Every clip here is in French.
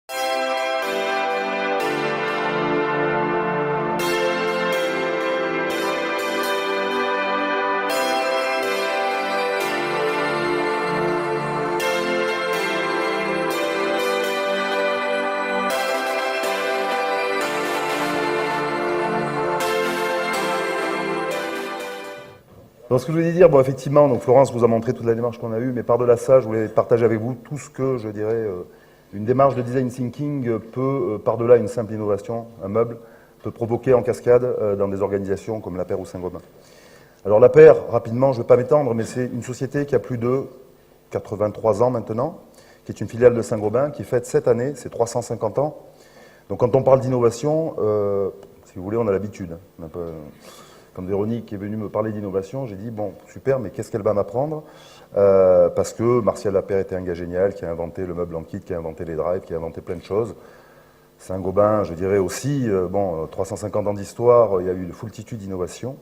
Donc, ce que je voulais dire, bon, effectivement, donc Florence vous a montré toute la démarche qu'on a eue, mais par-delà ça, je voulais partager avec vous tout ce que, je dirais, une démarche de design thinking peut, par-delà une simple innovation, un meuble, peut provoquer en cascade dans des organisations comme La Paire ou Saint-Gobain. Alors, La Paire, rapidement, je ne vais pas m'étendre, mais c'est une société qui a plus de 83 ans maintenant, qui est une filiale de Saint-Gobain, qui fête cette année ses 350 ans. Donc, quand on parle d'innovation, si vous voulez, on a l'habitude. Quand Véronique est venue me parler d'innovation, j'ai dit, bon, super, mais qu'est-ce qu'elle va m'apprendre parce que Martial Lapeyre était un gars génial qui a inventé le meuble en kit, qui a inventé les drives, qui a inventé plein de choses. Saint-Gobain, je dirais aussi, 350 ans d'histoire, il y a eu une foultitude d'innovations.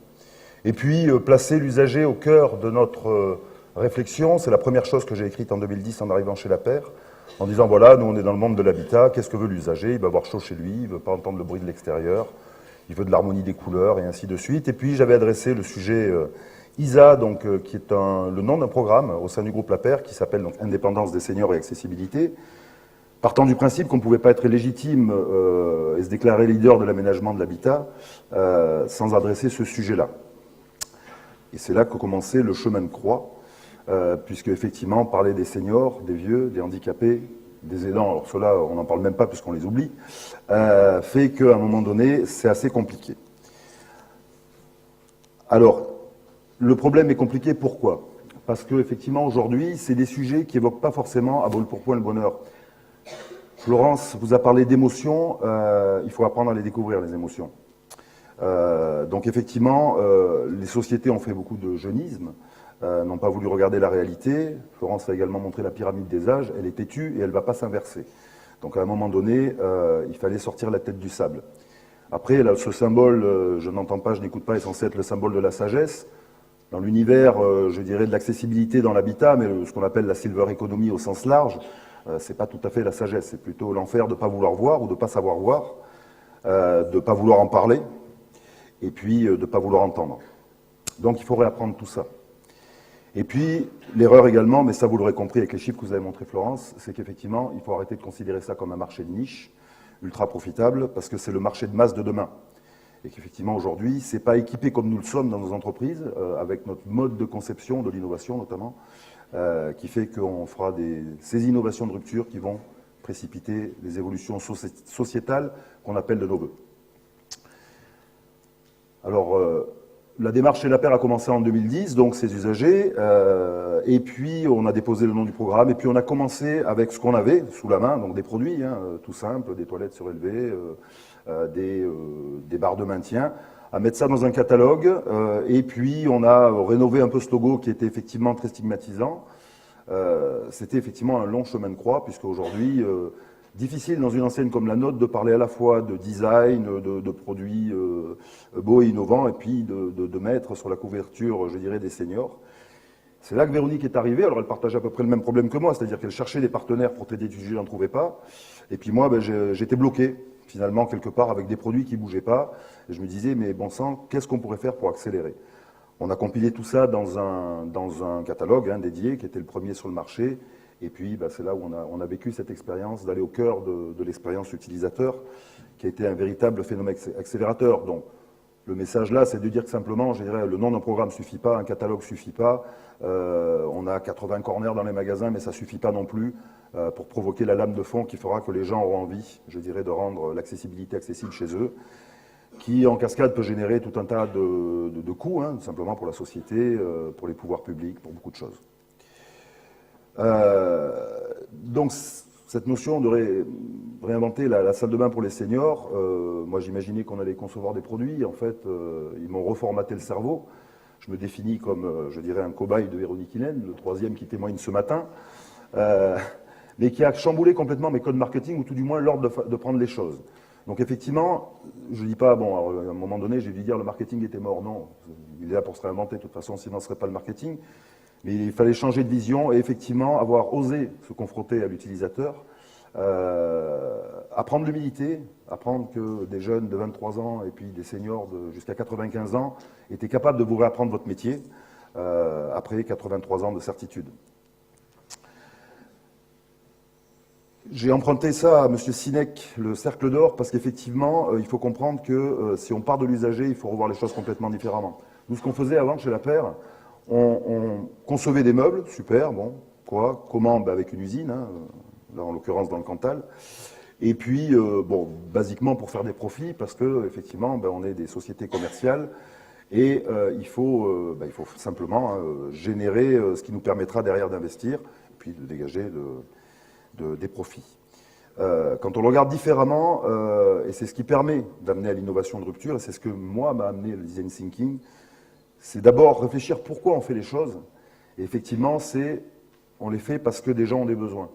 Et puis, placer l'usager au cœur de notre réflexion, c'est la première chose que j'ai écrite en 2010 en arrivant chez Lapeyre, en disant, voilà, nous on est dans le monde de l'habitat, qu'est-ce que veut l'usager? Il va avoir chaud chez lui, il ne veut pas entendre le bruit de l'extérieur. Il veut de l'harmonie des couleurs et ainsi de suite. Et puis j'avais adressé le sujet ISA, donc, qui est le nom d'un programme au sein du groupe Lapeyre qui s'appelle donc Indépendance des seniors et accessibilité, partant du principe qu'on ne pouvait pas être légitime et se déclarer leader de l'aménagement de l'habitat sans adresser ce sujet-là. Et c'est là que commençait le chemin de croix, puisque effectivement parler des seniors, des vieux, des handicapés, des aidants, alors ceux-là, on n'en parle même pas puisqu'on les oublie, fait qu'à un moment donné, c'est assez compliqué. Alors, le problème est compliqué, pourquoi? Parce qu'effectivement, aujourd'hui, c'est des sujets qui n'évoquent pas forcément à brûle pour point le bonheur. Florence vous a parlé d'émotions, il faut apprendre à les découvrir, les émotions. Donc effectivement, les sociétés ont fait beaucoup de jeunisme, n'ont pas voulu regarder la réalité. Florence a également montré la pyramide des âges, elle est têtue et elle ne va pas s'inverser. Donc à un moment donné, il fallait sortir la tête du sable. Après, là, ce symbole, je n'entends pas, je n'écoute pas, est censé être le symbole de la sagesse. Dans l'univers, je dirais, de l'accessibilité dans l'habitat, mais ce qu'on appelle la silver economy au sens large, c'est pas tout à fait la sagesse, c'est plutôt l'enfer de ne pas vouloir voir ou de ne pas savoir voir, de ne pas vouloir en parler, et puis de ne pas vouloir entendre. Donc il faudrait apprendre tout ça. Et puis, l'erreur également, mais ça vous l'aurez compris avec les chiffres que vous avez montrés, Florence, c'est qu'effectivement, il faut arrêter de considérer ça comme un marché de niche, ultra profitable, parce que c'est le marché de masse de demain. Et qu'effectivement, aujourd'hui, c'est pas équipé comme nous le sommes dans nos entreprises, avec notre mode de conception, de l'innovation notamment, qui fait qu'on fera ces innovations de rupture qui vont précipiter les évolutions sociétales qu'on appelle de nos voeux. Alors, la démarche chez Lapeyre a commencé en 2010, donc ces usagers, et puis on a déposé le nom du programme, et puis on a commencé avec ce qu'on avait sous la main, donc des produits, tout simples, des toilettes surélevées, des barres de maintien, à mettre ça dans un catalogue, et puis on a rénové un peu ce logo qui était effectivement très stigmatisant. C'était effectivement un long chemin de croix, puisque aujourd'hui, difficile dans une enseigne comme la nôtre de parler à la fois de design, de produits beaux et innovants, et puis de mettre sur la couverture, je dirais, des seniors. C'est là que Véronique est arrivée. Alors elle partageait à peu près le même problème que moi, c'est-à-dire qu'elle cherchait des partenaires pour traiter des sujets, elle n'en trouvait pas. Et puis moi, j'étais bloqué, finalement, quelque part, avec des produits qui ne bougeaient pas. Et je me disais, mais bon sang, qu'est-ce qu'on pourrait faire pour accélérer? On a compilé tout ça dans un catalogue dédié, qui était le premier sur le marché. Et puis, c'est là où on a vécu cette expérience d'aller au cœur de l'expérience utilisateur, qui a été un véritable phénomène accélérateur. Donc, le message là, c'est de dire que simplement, je dirais, le nom d'un programme ne suffit pas, un catalogue ne suffit pas. On a 80 corners dans les magasins, mais ça ne suffit pas non plus pour provoquer la lame de fond qui fera que les gens auront envie, je dirais, de rendre l'accessibilité accessible chez eux, qui en cascade peut générer tout un tas de coûts, simplement pour la société, pour les pouvoirs publics, pour beaucoup de choses. Donc, cette notion de réinventer la salle de bain pour les seniors, moi j'imaginais qu'on allait concevoir des produits. En fait, ils m'ont reformaté le cerveau. Je me définis comme, je dirais, un cobaye de Véronique Hélène, le troisième qui témoigne ce matin, mais qui a chamboulé complètement mes codes marketing, ou tout du moins l'ordre de prendre les choses. Donc effectivement, je ne dis pas, bon, à un moment donné, j'ai dû dire le marketing était mort. Non, il est là pour se réinventer, de toute façon, sinon ce ne serait pas le marketing. Mais il fallait changer de vision et effectivement avoir osé se confronter à l'utilisateur apprendre l'humilité, apprendre que des jeunes de 23 ans et puis des seniors jusqu'à 95 ans étaient capables de vous réapprendre votre métier après 83 ans de certitude. J'ai emprunté ça à M. Sinek, le cercle d'or, parce qu'effectivement, il faut comprendre que si on part de l'usager, il faut revoir les choses complètement différemment. Nous, ce qu'on faisait avant chez La Paire, on concevait des meubles, super, bon, quoi, comment? Ben, avec une usine, hein, là en l'occurrence dans le Cantal, et puis, bon, basiquement pour faire des profits, parce que effectivement, ben, on est des sociétés commerciales, et il faut simplement générer ce qui nous permettra derrière d'investir, et puis de dégager des profits. Quand on le regarde différemment, et c'est ce qui permet d'amener à l'innovation de rupture, et c'est ce que moi m'a amené le design thinking, c'est d'abord réfléchir pourquoi on fait les choses, et effectivement, on les fait parce que des gens ont des besoins.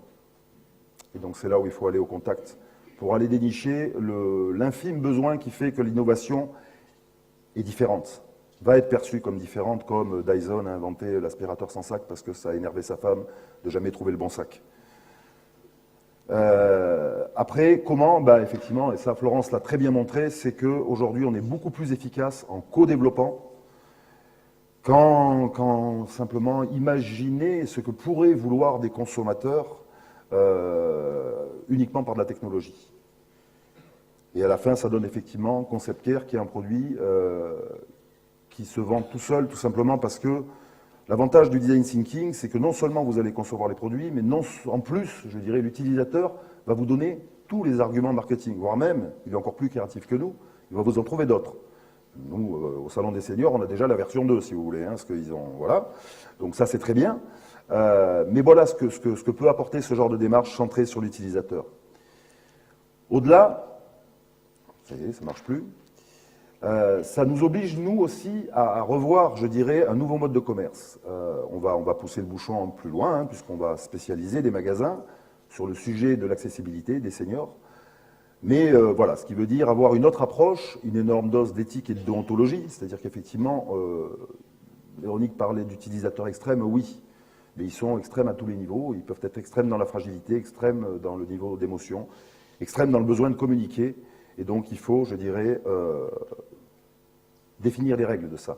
Et donc c'est là où il faut aller au contact, pour aller dénicher l'infime besoin qui fait que l'innovation est différente, va être perçue comme différente, comme Dyson a inventé l'aspirateur sans sac parce que ça a énervé sa femme de jamais trouver le bon sac. Après, comment? Bah, effectivement, et ça Florence l'a très bien montré, c'est qu'aujourd'hui on est beaucoup plus efficace en co-développant qu'en simplement imaginer ce que pourraient vouloir des consommateurs uniquement par de la technologie. Et à la fin, ça donne effectivement Concept Care, qui est un produit qui se vend tout seul, tout simplement parce que l'avantage du design thinking, c'est que non seulement vous allez concevoir les produits, mais en plus, je dirais, l'utilisateur va vous donner tous les arguments marketing, voire même, il est encore plus créatif que nous, il va vous en trouver d'autres. Nous, au Salon des Seniors, on a déjà la version 2, si vous voulez, hein, ce qu'ils ont, voilà. Donc ça, c'est très bien. Mais voilà ce que peut apporter ce genre de démarche centrée sur l'utilisateur. Au-delà, ça y est, ça ne marche plus. Ça nous oblige, nous aussi, à revoir, je dirais, un nouveau mode de commerce. On va pousser le bouchon plus loin, hein, puisqu'on va spécialiser des magasins sur le sujet de l'accessibilité des seniors. Mais voilà, ce qui veut dire avoir une autre approche, une énorme dose d'éthique et de déontologie, c'est-à-dire qu'effectivement, Véronique parlait d'utilisateurs extrêmes, oui, mais ils sont extrêmes à tous les niveaux, ils peuvent être extrêmes dans la fragilité, extrêmes dans le niveau d'émotion, extrêmes dans le besoin de communiquer, et donc il faut, je dirais, définir les règles de ça.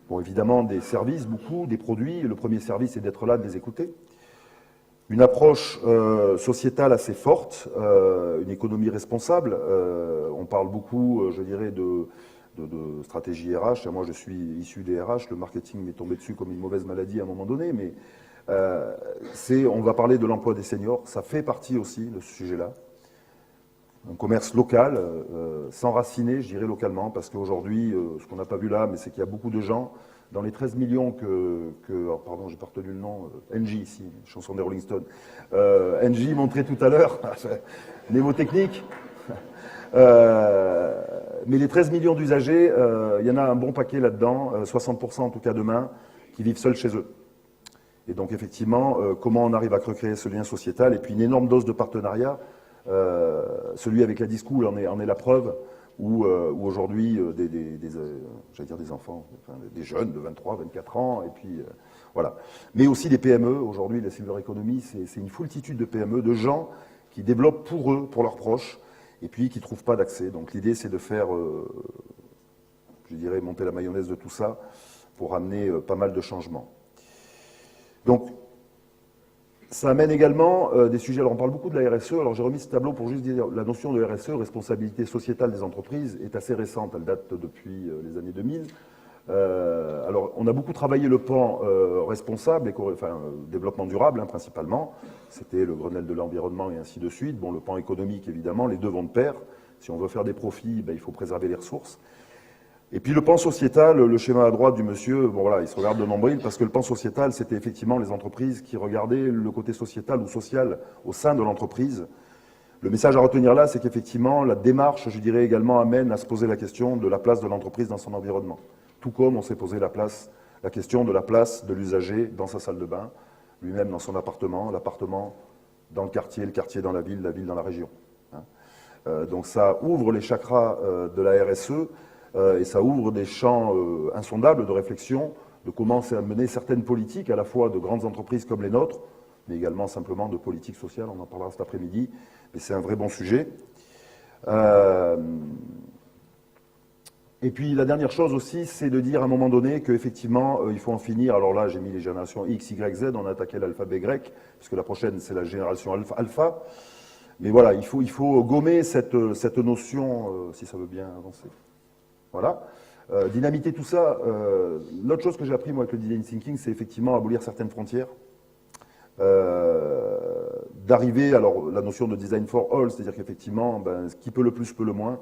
Bon, évidemment, des services, beaucoup, des produits. Le premier service, c'est d'être là, de les écouter. Une approche sociétale assez forte, une économie responsable. On parle beaucoup, je dirais, de stratégie RH. Et moi, je suis issu des RH. Le marketing m'est tombé dessus comme une mauvaise maladie à un moment donné. Mais on va parler de l'emploi des seniors. Ça fait partie aussi de ce sujet-là. Un commerce local, s'enraciner, je dirais localement, parce qu'aujourd'hui, ce qu'on n'a pas vu là, mais c'est qu'il y a beaucoup de gens, dans les 13 millions alors, pardon, j'ai pas retenu le nom, NJ ici, chanson des Rolling Stones, NJ montrait tout à l'heure, mnémotechnique, mais les 13 millions d'usagers, il y en a un bon paquet là-dedans, 60% en tout cas demain, qui vivent seuls chez eux. Et donc effectivement, comment on arrive à recréer ce lien sociétal, et puis une énorme dose de partenariat. Celui avec la Discool en est la preuve, où aujourd'hui j'allais dire des enfants, enfin, des jeunes de 23, 24 ans, et puis voilà. Mais aussi des PME, aujourd'hui la Silver Economy, c'est une foultitude de PME, de gens qui développent pour eux, pour leurs proches, et puis qui ne trouvent pas d'accès. Donc l'idée c'est de faire, je dirais, monter la mayonnaise de tout ça, pour amener pas mal de changements. Donc, ça amène également des sujets, alors on parle beaucoup de la RSE, alors j'ai remis ce tableau pour juste dire, la notion de RSE, responsabilité sociétale des entreprises, est assez récente, elle date depuis les années 2000. Alors on a beaucoup travaillé le pan responsable, développement durable hein, principalement, c'était le Grenelle de l'environnement et ainsi de suite. Bon, le pan économique évidemment, les deux vont de pair, si on veut faire des profits, ben, il faut préserver les ressources. Et puis le pan sociétal, le schéma à droite du monsieur, bon voilà, il se regarde de nombril parce que le pan sociétal, c'était effectivement les entreprises qui regardaient le côté sociétal ou social au sein de l'entreprise. Le message à retenir là, c'est qu'effectivement, la démarche, je dirais également, amène à se poser la question de la place de l'entreprise dans son environnement. Tout comme on s'est posé la question de la place de l'usager dans sa salle de bain, lui-même dans son appartement, l'appartement dans le quartier dans la ville dans la région. Donc ça ouvre les chakras de la RSE, et ça ouvre des champs insondables de réflexion de comment c'est amener certaines politiques, à la fois de grandes entreprises comme les nôtres, mais également simplement de politique sociale, on en parlera cet après-midi, mais c'est un vrai bon sujet. Et puis la dernière chose aussi, c'est de dire à un moment donné qu'effectivement, il faut en finir. Alors là, j'ai mis les générations X, Y, Z, on a attaqué l'alphabet grec, puisque la prochaine, c'est la génération alpha. Mais voilà, il faut gommer cette notion, si ça veut bien avancer. Voilà. Dynamiter tout ça. L'autre chose que j'ai appris, moi, avec le design thinking, c'est effectivement abolir certaines frontières. D'arriver, alors la notion de design for all, c'est-à-dire qu'effectivement, ben, qui peut le plus peut le moins.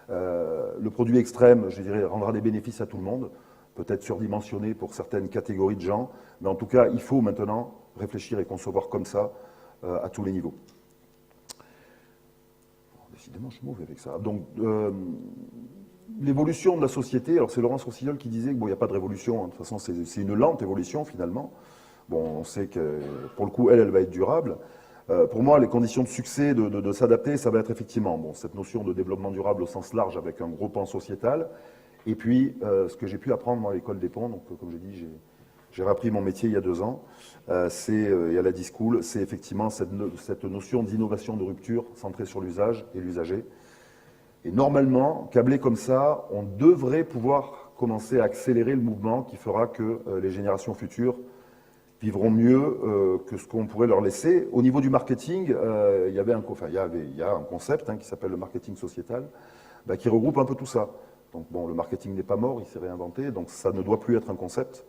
Le produit extrême, je dirais, rendra des bénéfices à tout le monde, peut-être surdimensionné pour certaines catégories de gens, mais en tout cas, il faut maintenant réfléchir et concevoir comme ça à tous les niveaux. Décidément, je suis mauvais avec ça. Donc, l'évolution de la société, alors c'est Laurence Rossignol qui disait qu'il n'y a pas de révolution, hein. De toute façon, c'est une lente évolution finalement. Bon, on sait que pour le coup, elle va être durable. Pour moi, les conditions de succès, de s'adapter, ça va être effectivement cette notion de développement durable au sens large avec un gros pan sociétal. Et puis, ce que j'ai pu apprendre moi, à l'école des ponts, donc comme j'ai dit, j'ai appris mon métier il y a 2 ans, et à la D-School, c'est effectivement cette notion d'innovation de rupture centrée sur l'usage et l'usager. Et normalement, câblé comme ça, on devrait pouvoir commencer à accélérer le mouvement qui fera que les générations futures vivront mieux que ce qu'on pourrait leur laisser. Au niveau du marketing, il y a un concept qui s'appelle le marketing sociétal, qui regroupe un peu tout ça. Donc bon, le marketing n'est pas mort, il s'est réinventé, donc ça ne doit plus être un concept.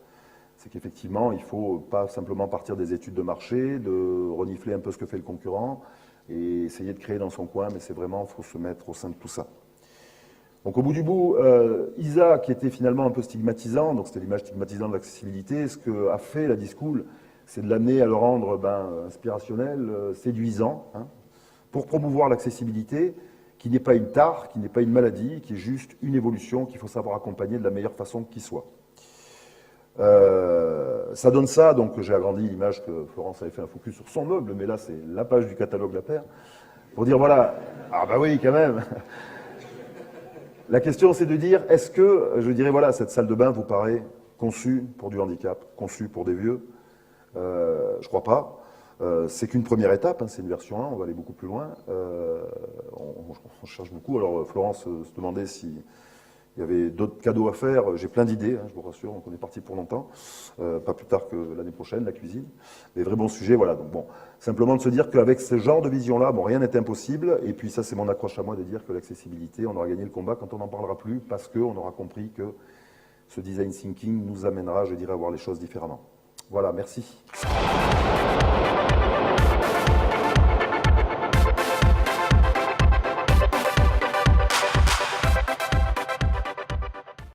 C'est qu'effectivement, il ne faut pas simplement partir des études de marché, de renifler un peu ce que fait le concurrent et essayer de créer dans son coin, mais c'est vraiment, il faut se mettre au sein de tout ça. Donc au bout du bout, ISA, qui était finalement un peu stigmatisant, donc c'était l'image stigmatisante de l'accessibilité, ce qu'a fait la D-School, c'est de l'amener à le rendre inspirationnel, séduisant, pour promouvoir l'accessibilité, qui n'est pas une tare, qui n'est pas une maladie, qui est juste une évolution qu'il faut savoir accompagner de la meilleure façon qui soit. Ça donne ça, donc j'ai agrandi l'image que Florence avait fait un focus sur son meuble, mais là c'est la page du catalogue La Paire, pour dire voilà, ah bah oui quand même. La question, c'est de dire, est-ce que, je dirais, voilà, cette salle de bain vous paraît conçue pour du handicap, conçue pour des vieux? Je crois pas. C'est qu'une première étape, c'est une version 1, on va aller beaucoup plus loin. On cherche beaucoup. Alors, Florence se demandait s'il y avait d'autres cadeaux à faire. J'ai plein d'idées, je vous rassure, donc on est parti pour longtemps. Pas plus tard que l'année prochaine, la cuisine. Des vrais bons sujets, voilà. Donc bon, simplement de se dire qu'avec ce genre de vision-là, bon, rien n'est impossible. Et puis ça, c'est mon accroche à moi de dire que l'accessibilité, on aura gagné le combat quand on n'en parlera plus, parce qu'on aura compris que ce design thinking nous amènera, je dirais, à voir les choses différemment. Voilà, merci.